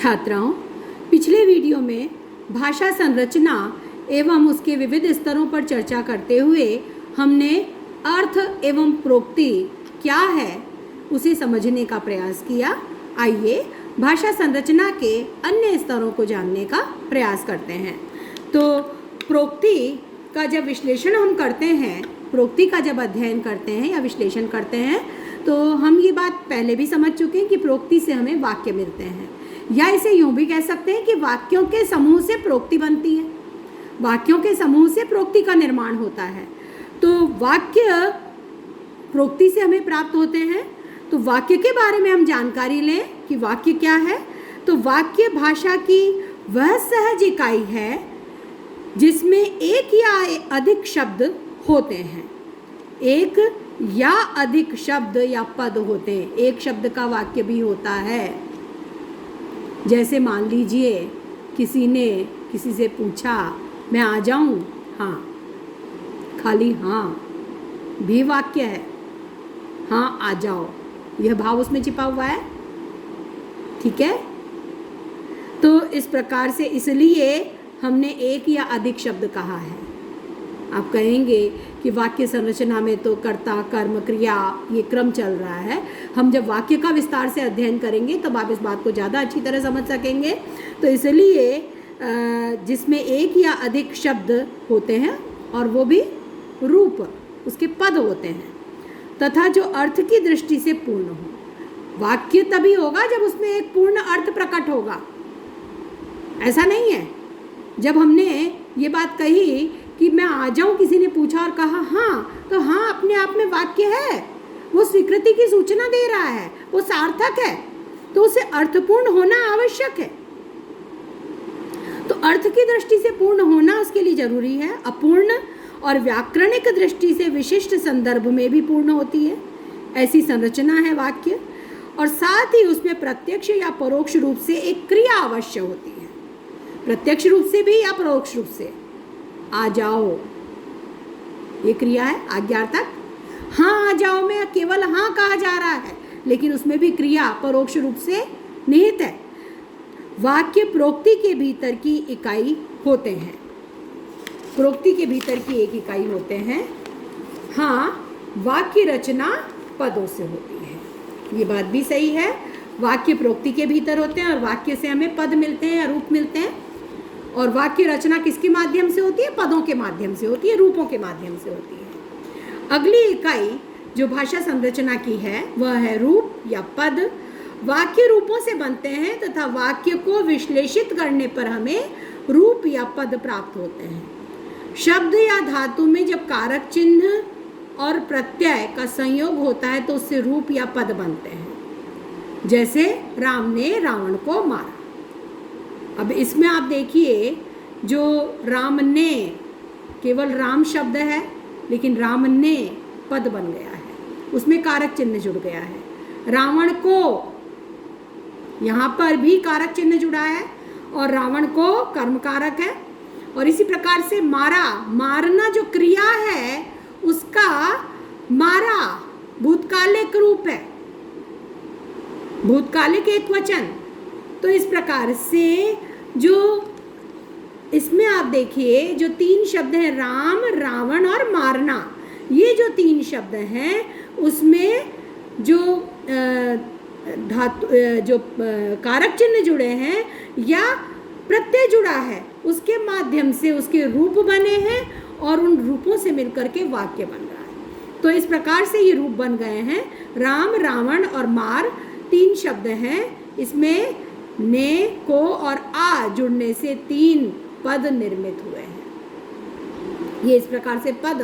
छात्राओं, पिछले वीडियो में भाषा संरचना एवं उसके विविध स्तरों पर चर्चा करते हुए हमने अर्थ एवं प्रोक्ति क्या है उसे समझने का प्रयास किया। आइए भाषा संरचना के अन्य स्तरों को जानने का प्रयास करते हैं। तो प्रोक्ति का जब विश्लेषण हम करते हैं, प्रोक्ति का जब अध्ययन करते हैं या विश्लेषण करते हैं, तो हम ये बात पहले भी समझ चुके हैं कि प्रोक्ति से हमें वाक्य मिलते हैं, या इसे यूँ भी कह सकते हैं कि वाक्यों के समूह से प्रोक्ति बनती है, वाक्यों के समूह से प्रोक्ति का निर्माण होता है। तो वाक्य प्रोक्ति से हमें प्राप्त होते हैं। तो वाक्य के बारे में हम जानकारी लें कि वाक्य क्या है। तो वाक्य भाषा की वह सहज इकाई है जिसमें एक या अधिक शब्द होते हैं, एक या अधिक शब्द या पद होते हैं। एक शब्द का वाक्य भी होता है। जैसे मान लीजिए किसी ने किसी से पूछा, मैं आ जाऊं? हाँ, खाली हाँ भी वाक्य है। हाँ आ जाओ, यह भाव उसमें छिपा हुआ है। ठीक है। तो इस प्रकार से इसलिए हमने एक या अधिक शब्द कहा है। आप कहेंगे कि वाक्य संरचना में तो कर्ता, कर्म, क्रिया ये क्रम चल रहा है। हम जब वाक्य का विस्तार से अध्ययन करेंगे तब आप इस बात को ज़्यादा अच्छी तरह समझ सकेंगे। तो इसलिए जिसमें एक या अधिक शब्द होते हैं और वो भी रूप, उसके पद होते हैं, तथा जो अर्थ की दृष्टि से पूर्ण हो। वाक्य तभी होगा जब उसमें एक पूर्ण अर्थ प्रकट होगा। ऐसा नहीं है जब हमने ये बात कही कि मैं आ जाऊं, किसी ने पूछा और कहा हाँ, तो हाँ अपने आप में वाक्य है, वो स्वीकृति की सूचना दे रहा है, वो सार्थक है, तो उसे अर्थपूर्ण होना आवश्यक है। तो अर्थ की दृष्टि से पूर्ण होना उसके लिए जरूरी है। अपूर्ण और व्याकरणिक दृष्टि से विशिष्ट संदर्भ में भी पूर्ण होती है, ऐसी संरचना है वाक्य। और साथ ही उसमें प्रत्यक्ष या परोक्ष रूप से एक क्रिया अवश्य होती है, प्रत्यक्ष रूप से भी या परोक्ष रूप से। आ जाओ ये क्रिया है, आज्ञार्थक। हाँ आ जाओ में केवल हाँ कहा जा रहा है, लेकिन उसमें भी क्रिया परोक्ष रूप से निहित है। वाक्य प्रोक्ति के भीतर की इकाई होते हैं, प्रोक्ति के भीतर की एक इकाई होते हैं। हाँ, वाक्य रचना पदों से होती है, ये बात भी सही है। वाक्य प्रोक्ति के भीतर होते हैं और वाक्य से हमें पद मिलते हैं या रूप मिलते हैं। और वाक्य रचना किसके माध्यम से होती है? पदों के माध्यम से होती है, रूपों के माध्यम से होती है। अगली इकाई जो भाषा संरचना की है वह है रूप या पद। वाक्य रूपों से बनते हैं तथा वाक्य को विश्लेषित करने पर हमें रूप या पद प्राप्त होते हैं। शब्द या धातु में जब कारक चिन्ह और प्रत्यय का संयोग होता है तो उससे रूप या पद बनते हैं। जैसे राम ने रावण को मारा। अब इसमें आप देखिए, जो राम ने केवल राम शब्द है, लेकिन राम ने पद बन गया है, उसमें कारक चिन्ह जुड़ गया है। रावण को, यहाँ पर भी कारक चिन्ह जुड़ा है और रावण को कर्म कारक है। और इसी प्रकार से मारा, मारना जो क्रिया है उसका मारा भूतकालिक रूप है, भूतकालिक एक वचन। तो इस प्रकार से जो इसमें आप देखिए जो तीन शब्द हैं, राम, रावण और मारना, ये जो तीन शब्द हैं उसमें जो धातु जो कारक चिन्ह जुड़े हैं या प्रत्यय जुड़ा है उसके माध्यम से उसके रूप बने हैं और उन रूपों से मिलकर के वाक्य बन रहा है। तो इस प्रकार से ये रूप बन गए हैं। राम, रावण और मार तीन शब्द हैं, इसमें ने, को और आ जुड़ने से तीन पद निर्मित हुए हैं। ये इस प्रकार से पद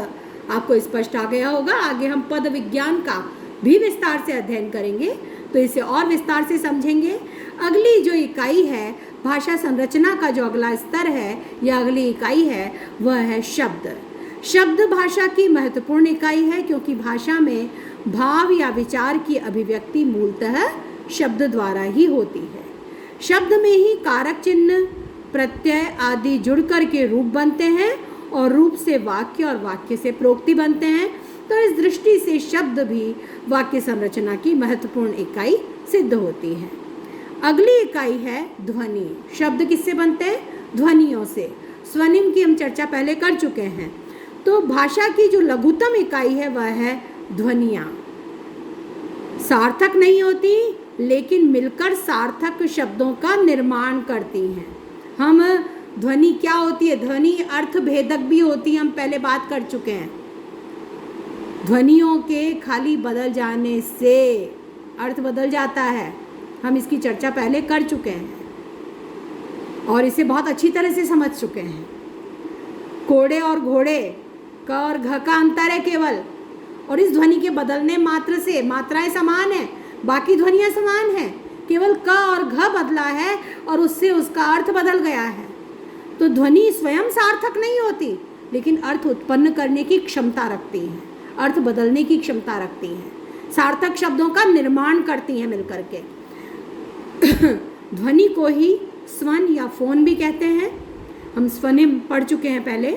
आपको स्पष्ट आ गया होगा। आगे हम पद विज्ञान का भी विस्तार से अध्ययन करेंगे तो इसे और विस्तार से समझेंगे। अगली जो इकाई है भाषा संरचना का, जो अगला स्तर है या अगली इकाई है वह है शब्द। शब्द भाषा की महत्वपूर्ण इकाई है क्योंकि भाषा में भाव या विचार की अभिव्यक्ति मूलतः शब्द द्वारा ही होती है। शब्द में ही कारक चिन्ह, प्रत्यय आदि जुड़कर के रूप बनते हैं और रूप से वाक्य और वाक्य से प्रोक्ति बनते हैं। तो इस दृष्टि से शब्द भी वाक्य संरचना की महत्वपूर्ण इकाई सिद्ध होती है। अगली इकाई है ध्वनि। शब्द किससे बनते हैं? ध्वनियों से। स्वनिम की हम चर्चा पहले कर चुके हैं। तो भाषा की जो लघुतम इकाई है वह है ध्वनियाँ। सार्थक नहीं होती, लेकिन मिलकर सार्थक शब्दों का निर्माण करती हैं। हम ध्वनि क्या होती है? ध्वनि अर्थ भेदक भी होती है, हम पहले बात कर चुके हैं। ध्वनियों के खाली बदल जाने से अर्थ बदल जाता है, हम इसकी चर्चा पहले कर चुके हैं और इसे बहुत अच्छी तरह से समझ चुके हैं। कोड़े और घोड़े, क और घ का अंतर है केवल, और इस ध्वनि के बदलने मात्र से मात्राएं समान है, बाकी ध्वनियां समान हैं, केवल क और घ बदला है और उससे उसका अर्थ बदल गया है। तो ध्वनि स्वयं सार्थक नहीं होती, लेकिन अर्थ उत्पन्न करने की क्षमता रखती है, अर्थ बदलने की क्षमता रखती हैं, सार्थक शब्दों का निर्माण करती हैं मिलकर के। ध्वनि को ही स्वन या फोन भी कहते हैं। हम स्वनिम पढ़ चुके हैं पहले।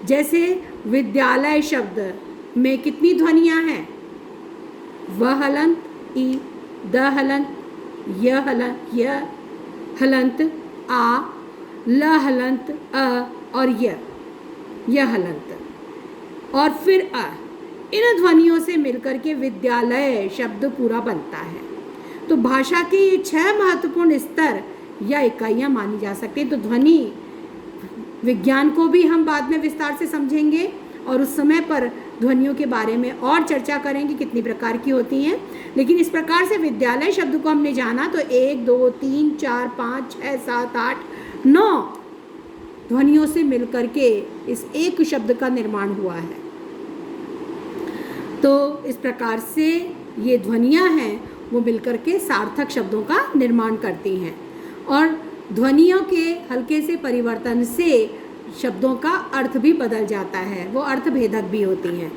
जैसे विद्यालय शब्द में कितनी ध्वनियाँ हैं? व हलंत, ई, द हलंत, य हलंत, य हलंत, आ, ल हलंत, अ और य हलंत और फिर अ। इन ध्वनियों से मिलकर के विद्यालय शब्द पूरा बनता है। तो भाषा के ये 6 महत्वपूर्ण स्तर या इकाइयाँ मानी जा सकती हैं। तो ध्वनि विज्ञान को भी हम बाद में विस्तार से समझेंगे और उस समय पर ध्वनियों के बारे में और चर्चा करेंगे कितनी प्रकार की होती हैं। लेकिन इस प्रकार से विद्यालय शब्द को हमने जाना तो 1, 2, 3, 4, 5, 6, 7, 8, 9 ध्वनियों से मिलकर के इस एक शब्द का निर्माण हुआ है। तो इस प्रकार से ये ध्वनियाँ हैं वो मिलकर के सार्थक शब्दों का निर्माण करती हैं और ध्वनियों के हल्के से परिवर्तन से शब्दों का अर्थ भी बदल जाता है, वो अर्थ भेदक भी होती हैं।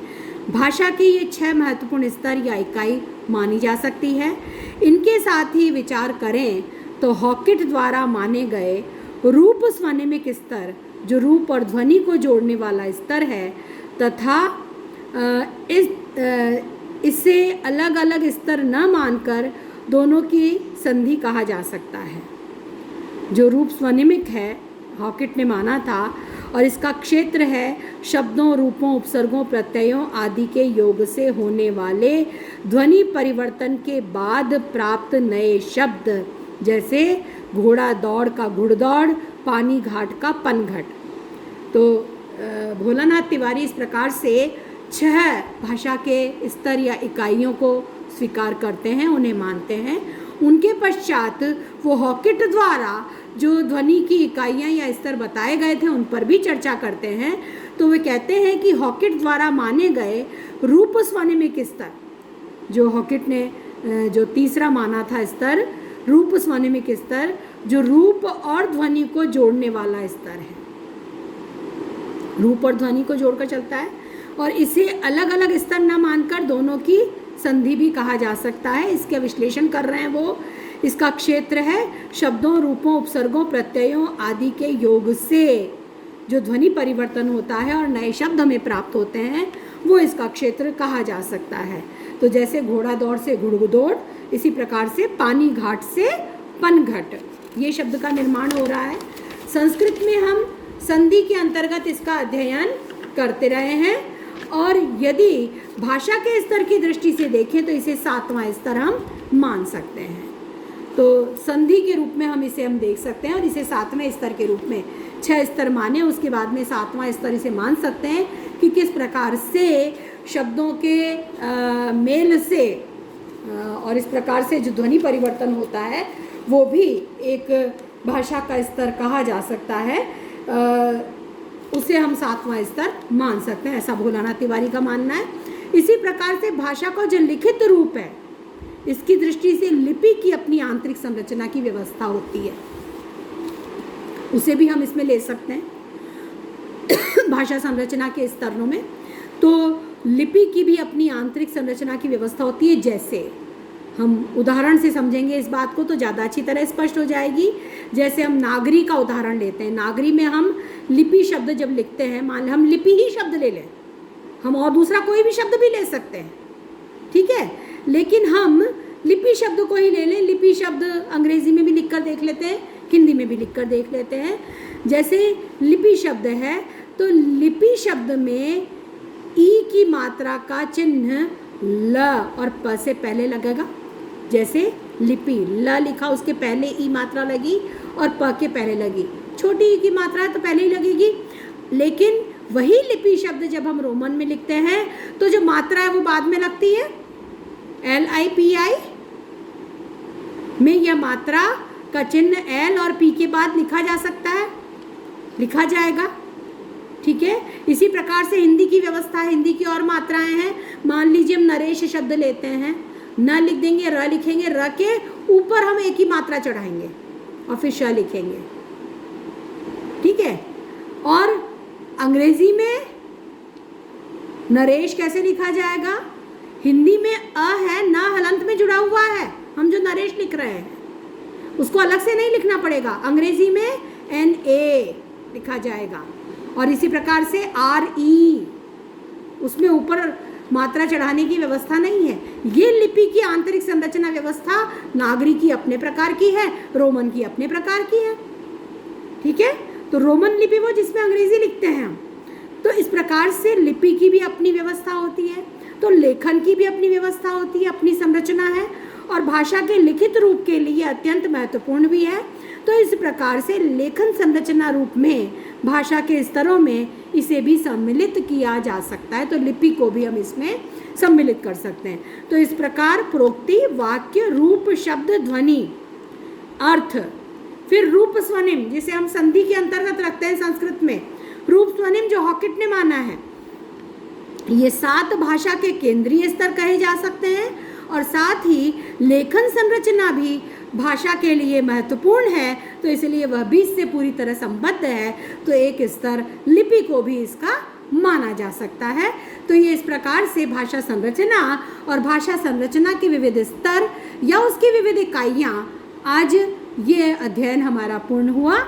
भाषा की ये 6 महत्वपूर्ण स्तर या इकाई मानी जा सकती है। इनके साथ ही विचार करें तो हॉकिट द्वारा माने गए रूप स्वनिमिक स्तर, जो रूप और ध्वनि को जोड़ने वाला स्तर है, तथा इससे अलग अलग स्तर न मानकर दोनों की संधि कहा जा सकता है। जो रूप स्वनिमिक है हॉकिट ने माना था और इसका क्षेत्र है शब्दों, रूपों, उपसर्गों, प्रत्ययों आदि के योग से होने वाले ध्वनि परिवर्तन के बाद प्राप्त नए शब्द, जैसे घोड़ा दौड़ का घुड़दौड़, पानी घाट का पनघट। तो भोलानाथ तिवारी इस प्रकार से 6 भाषा के स्तर या इकाइयों को स्वीकार करते हैं, उन्हें मानते हैं। उनके पश्चात वो हॉकिट द्वारा जो ध्वनि की इकाइयाँ या स्तर बताए गए थे उन पर भी चर्चा करते हैं। तो वे कहते हैं कि हॉकिट द्वारा माने गए रूप स्वनिमिक स्तर, जो हॉकिट ने जो तीसरा माना था स्तर, रूप स्वनिमिक स्तर, जो रूप और ध्वनि को जोड़ने वाला स्तर है, रूप और ध्वनि को जोड़कर चलता है और इसे अलग अलग स्तर न मानकर दोनों की संधि भी कहा जा सकता है। इसका विश्लेषण कर रहे हैं वो। इसका क्षेत्र है शब्दों, रूपों, उपसर्गों, प्रत्ययों आदि के योग से जो ध्वनि परिवर्तन होता है और नए शब्द हमें प्राप्त होते हैं, वो इसका क्षेत्र कहा जा सकता है। तो जैसे घोड़ा दौड़ से घुड़दौड़, इसी प्रकार से पानी घाट से पनघट, ये शब्द का निर्माण हो रहा है। संस्कृत में हम संधि के अंतर्गत इसका अध्ययन करते रहे हैं और यदि भाषा के स्तर की दृष्टि से देखें तो इसे 7वां स्तर हम मान सकते हैं। तो संधि के रूप में हम इसे देख सकते हैं और इसे 7वें स्तर के रूप में 6 स्तर माने, उसके बाद में 7वां स्तर इसे मान सकते हैं कि किस प्रकार से शब्दों के मेल से और इस प्रकार से जो ध्वनि परिवर्तन होता है वो भी एक भाषा का स्तर कहा जा सकता है। उसे हम 7वां स्तर मान सकते हैं, ऐसा भोलानाथ तिवारी का मानना है। इसी प्रकार से भाषा का जो लिखित रूप है, इसकी दृष्टि से लिपि की अपनी आंतरिक संरचना की व्यवस्था होती है, उसे भी हम इसमें ले सकते हैं भाषा संरचना के स्तरों में। तो लिपि की भी अपनी आंतरिक संरचना की व्यवस्था होती है। जैसे हम उदाहरण से समझेंगे इस बात को तो ज़्यादा अच्छी तरह स्पष्ट हो जाएगी। जैसे हम नागरी का उदाहरण लेते हैं। नागरी में हम लिपि शब्द जब लिखते हैं, मान लें हम लिपि ही शब्द ले लें, हम और दूसरा कोई भी शब्द भी ले सकते हैं, ठीक है, लेकिन हम लिपि शब्द को ही ले लें। लिपि शब्द अंग्रेजी में भी लिखकर देख लेते हैं, हिंदी में भी लिखकर देख लेते हैं। जैसे लिपि शब्द है तो लिपि शब्द में ई की मात्रा का चिन्ह ल और प से पहले लगेगा। जैसे लिपि, ल लिखा उसके पहले ई मात्रा लगी और प के पहले लगी। छोटी ई की मात्रा है तो पहले ही लगेगी। लेकिन वही लिपि शब्द जब हम रोमन में लिखते हैं तो जो मात्रा है वो बाद में लगती है। LIPI में यह मात्रा का चिन्ह L और P के बाद लिखा जा सकता है, लिखा जाएगा। ठीक है, इसी प्रकार से हिंदी की व्यवस्था, हिंदी की और मात्राएं हैं। मान लीजिए हम नरेश शब्द लेते हैं, न लिख देंगे, र लिखेंगे, र के ऊपर हम एक ही मात्रा चढ़ाएंगे और फिर श लिखेंगे। ठीक है, और अंग्रेजी में नरेश कैसे लिखा जाएगा? हिंदी में अ है, न हलंत में जुड़ा हुआ है। हम जो नरेश लिख रहे हैं उसको अलग से नहीं लिखना पड़ेगा। अंग्रेजी में NA लिखा जाएगा। और इसी प्रकार से RE, उसमें ऊपर मात्रा चढ़ाने की व्यवस्था नहीं है। ये लिपि की आंतरिक संरचना व्यवस्था नागरी की अपने प्रकार की है, रोमन की अपने प्रकार की है। ठीक है, तो रोमन लिपि वो जिसमें अंग्रेजी लिखते हैं हम। तो इस प्रकार से लिपि की भी अपनी व्यवस्था होती है, तो लेखन की भी अपनी व्यवस्था होती है, अपनी संरचना है, और भाषा के लिखित रूप के लिए अत्यंत महत्वपूर्ण भी है। तो इस प्रकार से लेखन संरचना रूप में भाषा के स्तरों में इसे भी सम्मिलित किया जा सकता है। तो लिपि को भी हम इसमें सम्मिलित कर सकते हैं। तो इस प्रकार प्रोक्ति, वाक्य, रूप, शब्द, ध्वनि, अर्थ, फिर रूप स्वनिम जिसे हम संधि के अंतर्गत रखते हैं संस्कृत में। रूप स्वनिम जो हॉकेट ने माना है, ये 7 भाषा के केंद्रीय स्तर कहे जा सकते हैं। और साथ ही लेखन संरचना भी भाषा के लिए महत्वपूर्ण है, तो इसलिए वह भी इससे पूरी तरह संबद्ध है। तो एक स्तर लिपि को भी इसका माना जा सकता है। तो ये इस प्रकार से भाषा संरचना और भाषा संरचना के विविध स्तर या उसकी विविध इकाइयाँ, आज ये अध्ययन हमारा पूर्ण हुआ।